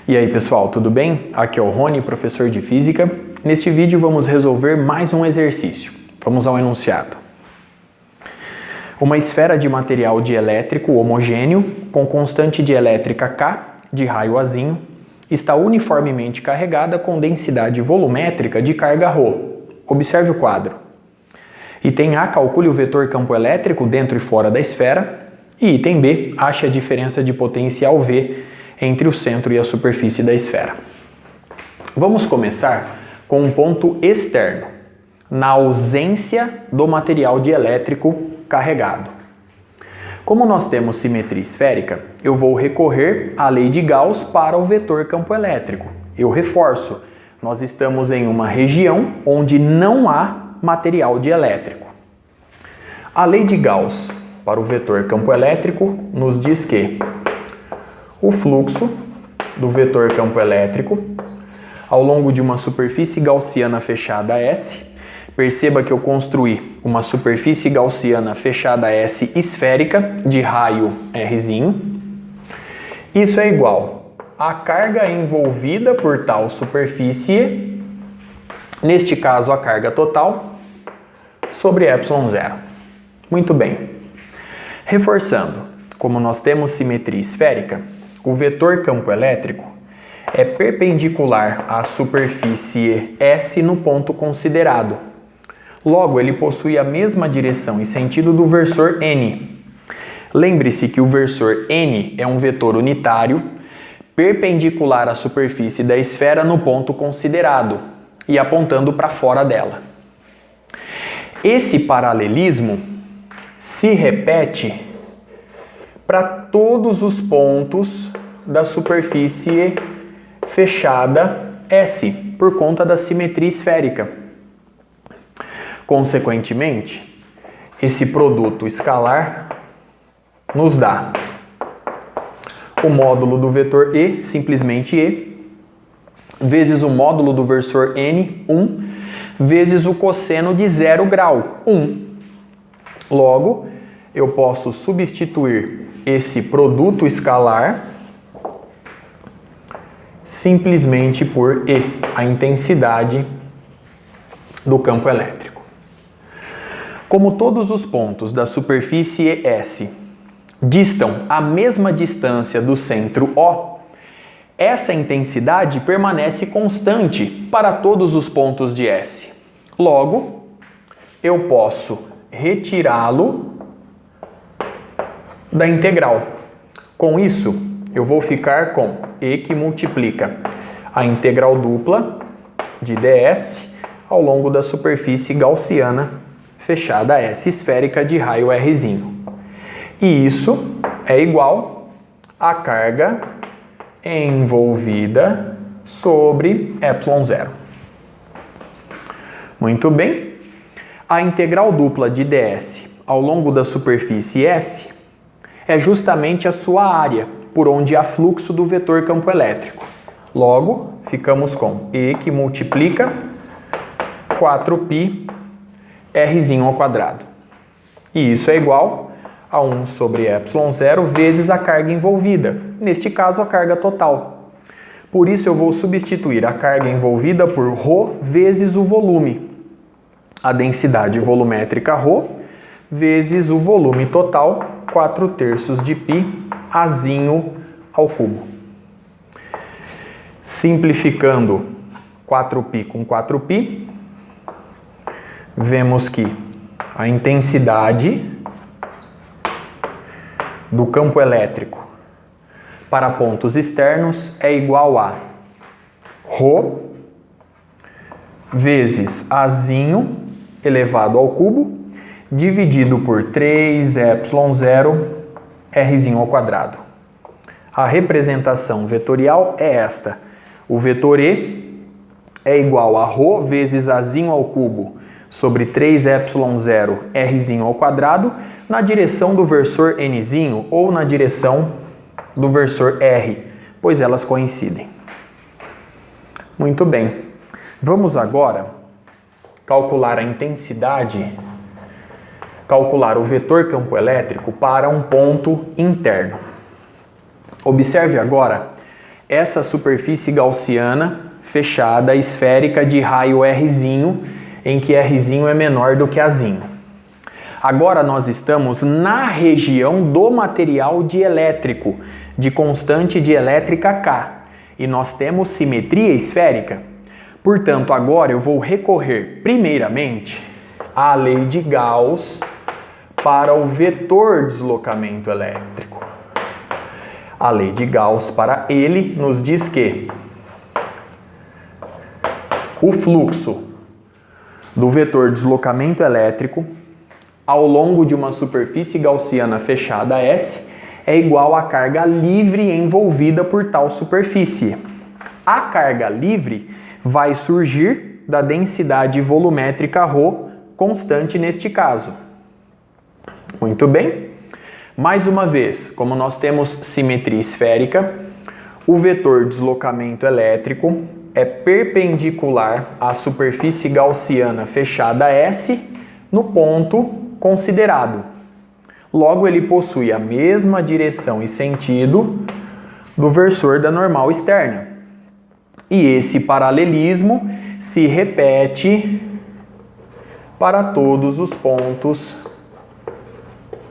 E aí pessoal, tudo bem? Aqui é o Rony, professor de Física. Neste vídeo vamos resolver mais um exercício. Vamos ao enunciado. Uma esfera de material dielétrico homogêneo com constante dielétrica K de raio azinho está uniformemente carregada com densidade volumétrica de carga ρ. Observe o quadro. Item A, calcule o vetor campo elétrico dentro e fora da esfera. E item B, ache a diferença de potencial V entre o centro e a superfície da esfera. Vamos começar com um ponto externo, na ausência do material dielétrico carregado. Como nós temos simetria esférica, eu vou recorrer à lei de Gauss para o vetor campo elétrico. Eu reforço, nós estamos em uma região onde não há material dielétrico. A lei de Gauss para o vetor campo elétrico nos diz que o fluxo do vetor campo elétrico ao longo de uma superfície gaussiana fechada S, perceba que eu construí uma superfície gaussiana fechada S esférica de raio Rzinho, isso é igual à carga envolvida por tal superfície, neste caso a carga total, sobre ε0. Muito bem. Reforçando, como nós temos simetria esférica, o vetor campo elétrico é perpendicular à superfície S no ponto considerado. Logo, ele possui a mesma direção e sentido do versor N. Lembre-se que o versor N é um vetor unitário, perpendicular à superfície da esfera no ponto considerado e apontando para fora dela. Esse paralelismo se repete para todos os pontos da superfície fechada S, por conta da simetria esférica. Consequentemente, esse produto escalar nos dá o módulo do vetor E, simplesmente E, vezes o módulo do versor N, 1, vezes o cosseno de 0 grau, 1. Logo, eu posso substituir esse produto escalar simplesmente por E, a intensidade do campo elétrico. Como todos os pontos da superfície S distam a mesma distância do centro O, essa intensidade permanece constante para todos os pontos de S. Logo, eu posso retirá-lo da integral. Com isso, eu vou ficar com E que multiplica a integral dupla de ds ao longo da superfície gaussiana fechada S esférica de raio Rzinho. E isso é igual à carga envolvida sobre ε0. Muito bem. A integral dupla de ds ao longo da superfície S é justamente a sua área, por onde há fluxo do vetor campo elétrico. Logo, ficamos com E que multiplica 4π Rzinho ao quadrado. E isso é igual a 1 sobre ε0 vezes a carga envolvida, neste caso a carga total. Por isso eu vou substituir a carga envolvida por ρ vezes o volume, a densidade volumétrica ρ vezes o volume total, 4/3 de π azinho ao cubo. Simplificando 4π com 4π, vemos que a intensidade do campo elétrico para pontos externos é igual a ρ vezes azinho elevado ao cubo dividido por 3ε0 Rzinho ao quadrado. A representação vetorial é esta. O vetor E é igual a ρ vezes azinho ao cubo sobre 3ε0 Rzinho ao quadrado na direção do versor Nzinho ou na direção do versor R, pois elas coincidem. Muito bem. Vamos agora calcular a intensidade, calcular o vetor campo elétrico para um ponto interno. Observe agora essa superfície gaussiana fechada esférica de raio Rzinho, em que Rzinho é menor do que Azinho. Agora nós estamos na região do material dielétrico, de constante dielétrica K, e nós temos simetria esférica. Portanto, agora eu vou recorrer primeiramente à lei de Gauss para o vetor deslocamento elétrico. A lei de Gauss para ele nos diz que o fluxo do vetor deslocamento elétrico ao longo de uma superfície gaussiana fechada S é igual à carga livre envolvida por tal superfície. A carga livre vai surgir da densidade volumétrica ρ, constante neste caso. Muito bem. Mais uma vez, como nós temos simetria esférica, o vetor deslocamento elétrico é perpendicular à superfície gaussiana fechada S no ponto considerado. Logo, ele possui a mesma direção e sentido do versor da normal externa. E esse paralelismo se repete para todos os pontos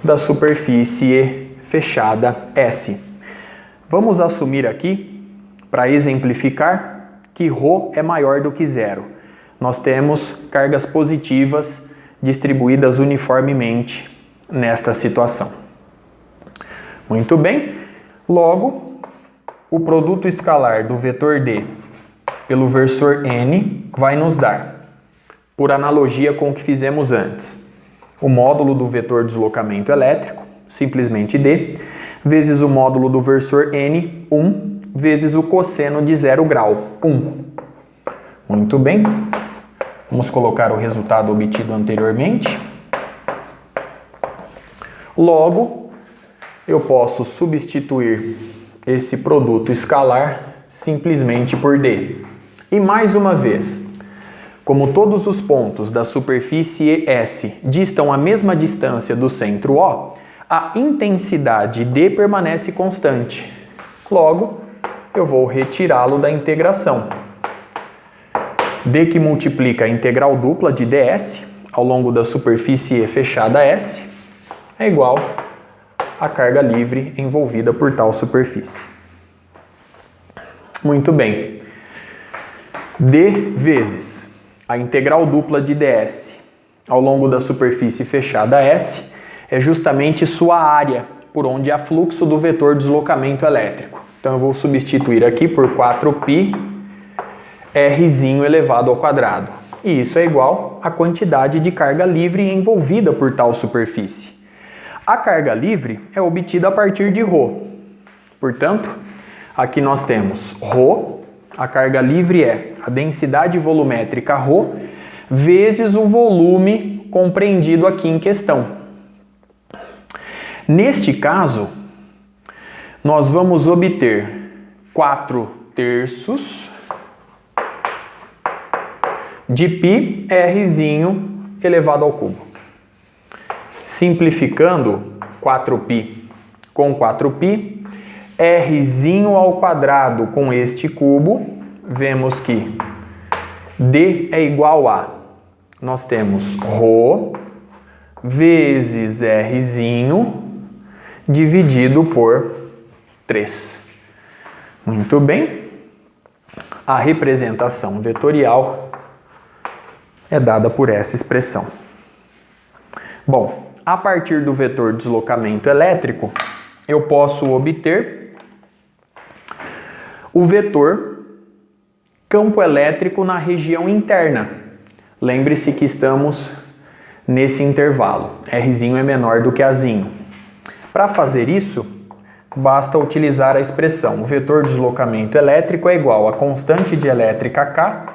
da superfície fechada S. Vamos assumir aqui, para exemplificar, que ρ é maior do que zero. Nós temos cargas positivas distribuídas uniformemente nesta situação. Muito bem. Logo, o produto escalar do vetor D pelo versor N vai nos dar, por analogia com o que fizemos antes, o módulo do vetor deslocamento elétrico, simplesmente D, vezes o módulo do versor N, 1, vezes o cosseno de 0 grau, 1. Muito bem. Vamos colocar o resultado obtido anteriormente. Logo, eu posso substituir esse produto escalar simplesmente por D. E mais uma vez, como todos os pontos da superfície S distam a mesma distância do centro O, a intensidade D permanece constante. Logo, eu vou retirá-lo da integração. D que multiplica a integral dupla de ds ao longo da superfície fechada S é igual à carga livre envolvida por tal superfície. Muito bem. D vezes a integral dupla de ds ao longo da superfície fechada S é justamente sua área, por onde há fluxo do vetor deslocamento elétrico. Então eu vou substituir aqui por 4π Rzinho elevado ao quadrado. E isso é igual à quantidade de carga livre envolvida por tal superfície. A carga livre é obtida a partir de ρ. Portanto, aqui nós temos ρ, a carga livre é a densidade volumétrica ρ, vezes o volume compreendido aqui em questão. Neste caso, nós vamos obter 4/3 de π Rzinho elevado ao cubo. Simplificando 4π com 4π, Rzinho ao quadrado com este cubo, vemos que D é igual a, nós temos ρ vezes Rzinho dividido por 3. Muito bem. A representação vetorial é dada por essa expressão. Bom, a partir do vetor deslocamento elétrico, eu posso obter o vetor campo elétrico na região interna. Lembre-se que estamos nesse intervalo. Rzinho é menor do que Azinho. Para fazer isso, basta utilizar a expressão: o vetor deslocamento elétrico é igual a constante dielétrica K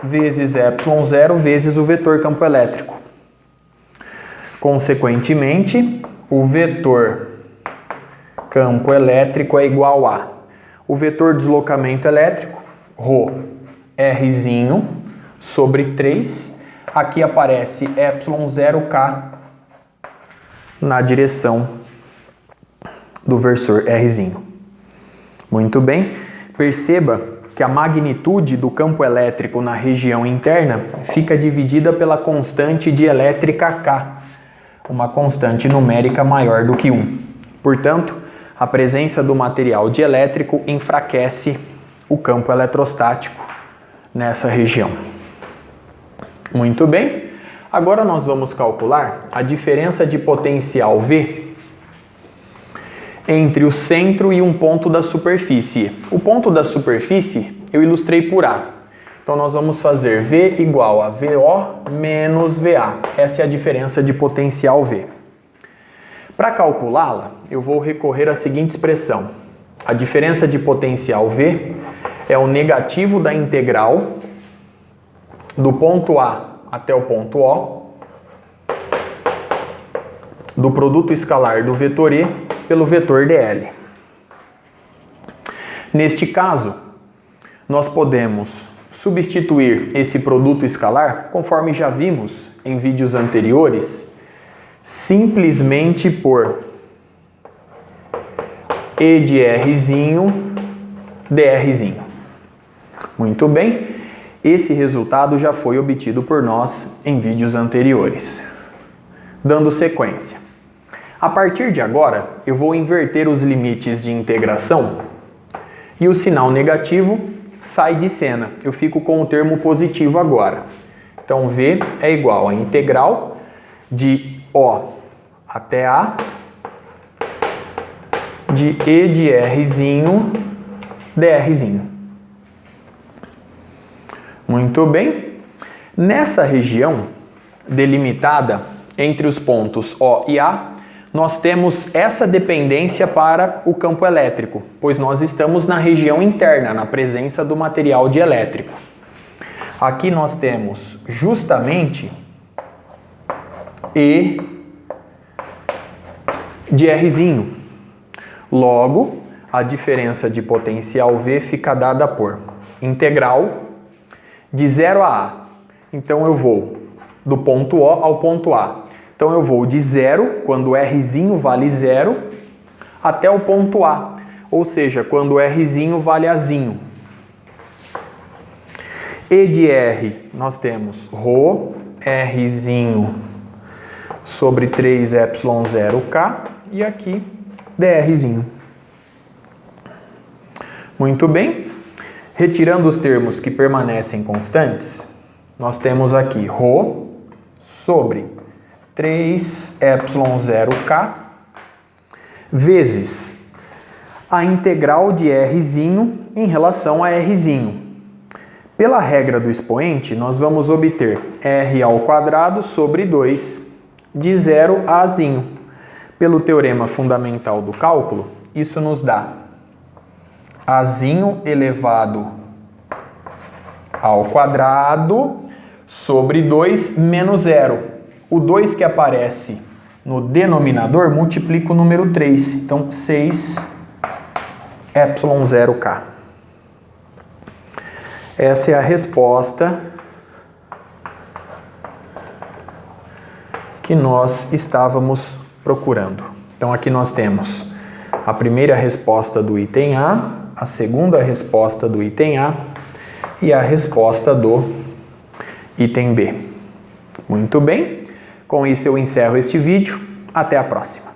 vezes ε0 vezes o vetor campo elétrico. Consequentemente, o vetor campo elétrico é igual a o vetor deslocamento elétrico, Rzinho, sobre 3. Aqui aparece ε0K na direção do versor Rzinho. Muito bem. perceba que a magnitude do campo elétrico na região interna fica dividida pela constante dielétrica K, uma constante numérica maior do que 1. Portanto, a presença do material dielétrico enfraquece o campo eletrostático nessa região. Muito bem. Agora nós vamos calcular a diferença de potencial V entre o centro e um ponto da superfície. O ponto da superfície eu ilustrei por A. Então nós vamos fazer V igual a VO menos VA. Essa é a diferença de potencial V. Para calculá-la, eu vou recorrer à seguinte expressão. A diferença de potencial V é o negativo da integral do ponto A até o ponto O do produto escalar do vetor E pelo vetor dl. Neste caso, nós podemos substituir esse produto escalar, conforme já vimos em vídeos anteriores, simplesmente por E de Rzinho, drzinho. Muito bem, esse resultado já foi obtido por nós em vídeos anteriores. Dando sequência. A partir de agora, eu vou inverter os limites de integração e o sinal negativo sai de cena. Eu fico com o termo positivo agora. Então, V é igual a integral de O até A de E de Rzinho, drzinho. Muito bem. Nessa região delimitada entre os pontos O e A, nós temos essa dependência para o campo elétrico, pois nós estamos na região interna, na presença do material dielétrico. Aqui nós temos justamente E de Rzinho. Logo, a diferença de potencial V fica dada por integral de 0 a A. Então eu vou do ponto O ao ponto A. Então eu vou de 0, quando Rzinho vale 0, até o ponto A. Ou seja, quando Rzinho vale Azinho. E de R, nós temos ρ, Rzinho sobre 3ε0k e aqui drzinho. Muito bem. Retirando os termos que permanecem constantes, nós temos aqui ρ sobre 3ε0k vezes a integral de Rzinho em relação a Rzinho. Pela regra do expoente, nós vamos obter R ao quadrado sobre 2 de 0 a Azinho. Pelo teorema fundamental do cálculo, isso nos dá Azinho elevado ao quadrado sobre 2 menos 0. O 2 que aparece no denominador multiplica o número 3. Então, 6ε0k. Essa é a resposta que nós estávamos procurando. Então, aqui nós temos a primeira resposta do item A, a segunda resposta do item A e a resposta do item B. Muito bem, com isso eu encerro este vídeo. Até a próxima.